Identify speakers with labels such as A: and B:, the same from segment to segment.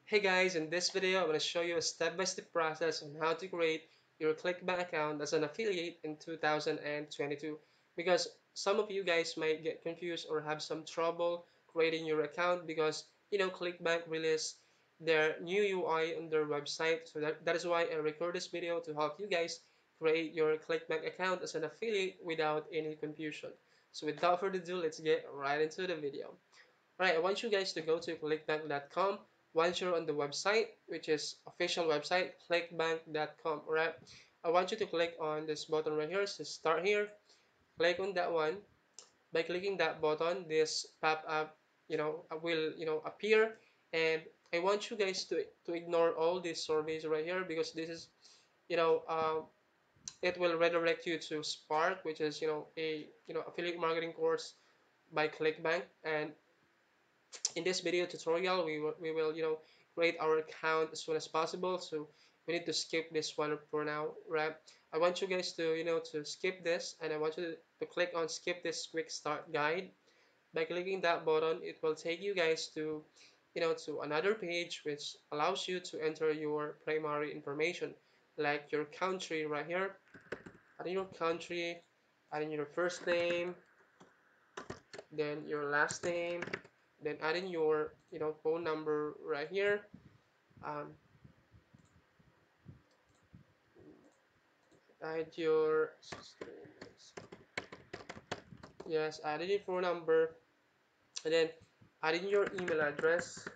A: Hey guys, in this video I'm going to show you a step-by-step process on how to create your Clickbank account as an affiliate in 2022 because some of you guys might get confused or have some trouble creating your account because Clickbank released their new UI on their website, so that is why I record this video to help you guys create your Clickbank account as an affiliate without any confusion. So without further ado, let's get right into the video. Right, I want you guys to go to clickbank.com. Once you're on the website, which is official website, clickbank.com, right? I want you to click on this button right here. So start here, click on that one. By clicking that button, this pop-up, will, appear. And I want you guys to ignore all these surveys right here because this is, you know, it will redirect you to Spark, which is, a, affiliate marketing course by Clickbank. And in this video tutorial we will create our account as soon as possible, so we need to skip this one for now, right? I want you guys to to skip this, and I want you to click on skip this quick start guide. By clicking that button, it will take you guys to to another page which allows you to enter your primary information like your country right here. Add in your country, add in your first name, then your last name, then add in your phone number right here. um, Add your yes, add in your phone number, and then add in your email address.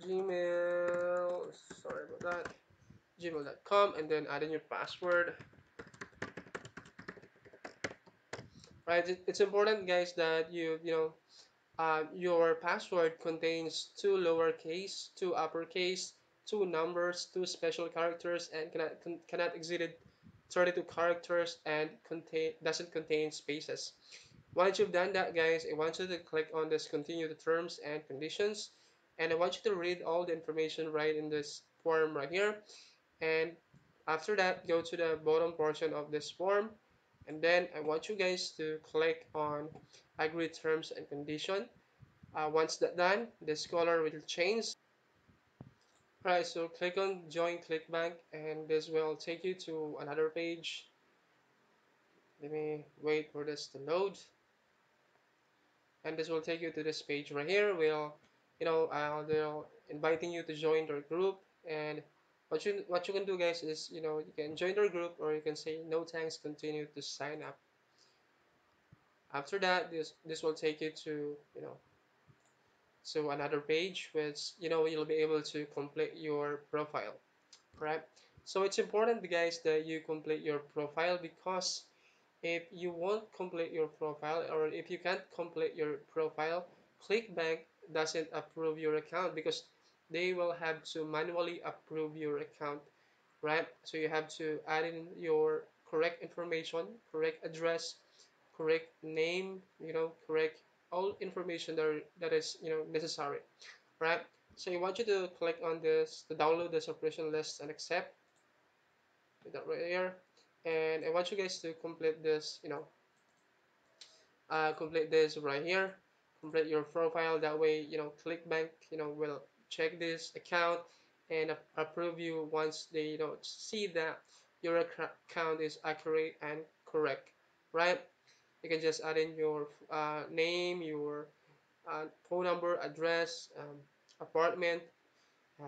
A: Gmail, sorry about that, gmail.com, and then add in your password. Right, it's important guys that your password contains two lowercase, two uppercase, two numbers, two special characters, and cannot exceed 32 characters, and doesn't contain spaces. Once you've done that, guys, I want you to click on this continue the terms and conditions, and I want you to read all the information right in this form right here. And after that, go to the bottom portion of this form, and then I want you guys to click on agree terms and condition. Once that done, this color will change. Right, so click on join Clickbank, and this will take you to another page. Let me wait for this to load, and this will take you to this page right here. Will they'll inviting you to join their group, and what you can do, guys, is you can join their group, or you can say no thanks, continue to sign up. After that, this will take you to another page which you'll be able to complete your profile, right? So it's important, guys, that you complete your profile, because if you won't complete your profile, or if you can't complete your profile, Clickbank doesn't approve your account, because they will have to manually approve your account, right? So you have to add in your correct information, correct address, correct name, correct all information that is necessary, right? So I want you to click on this to download the subscription list and accept that right here. And I want you guys to complete this, complete this right here. Complete your profile. That way, Clickbank, will check this account and approve you once they, see that your account is accurate and correct, right? You can just add in your name, your phone number, address, apartment,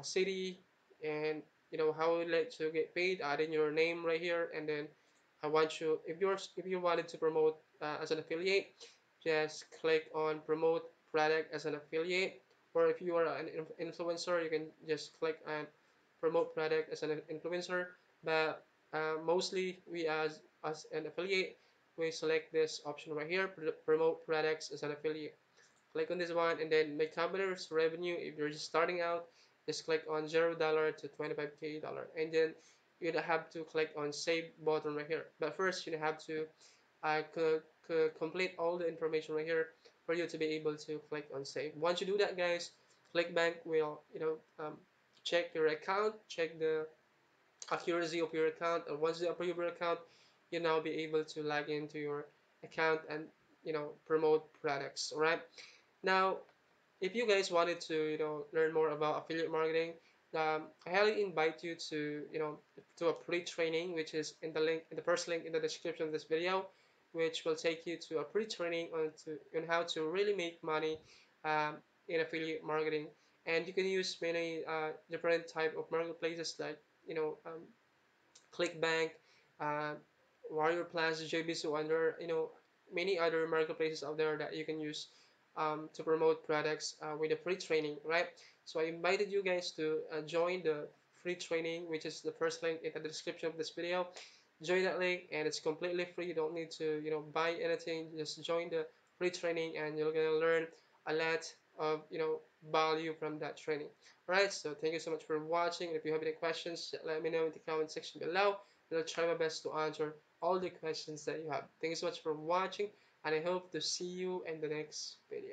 A: city, and how would you like to get paid. Add in your name right here, and then I want you, if you wanted to promote as an affiliate, just click on promote product as an affiliate. Or if you are an influencer, you can just click on promote product as an influencer. But mostly we, as an affiliate, we select this option right here, promote products as an affiliate. Click on this one, and then make company's revenue. If you're just starting out, just click on $0 to 25K dollar, and then you'd have to click on save button right here. But first, you have to complete all the information right here for you to be able to click on save. Once you do that, guys, Clickbank will check your account, check the accuracy of your account. And once you approve your account, you now be able to log into your account and promote products. All right. Now, if you guys wanted to learn more about affiliate marketing, I highly invite you to to a pre-training, which is in the link in the first link in the description of this video, which will take you to a pre-training on how to really make money um, in affiliate marketing. And you can use many different type of marketplaces like you know um, Clickbank, uh, Warrior Plans, JB, and there are many other marketplaces out there that you can use to promote products with a free training, right? So I invited you guys to join the free training, which is the first link in the description of this video. Join that link, and it's completely free. You don't need to buy anything. Just join the free training, and you're gonna learn a lot of value from that training. Alright, so thank you so much for watching. If you have any questions, let me know in the comment section below, and I'll try my best to answer all the questions that you have. Thank you so much for watching, and I hope to see you in the next video.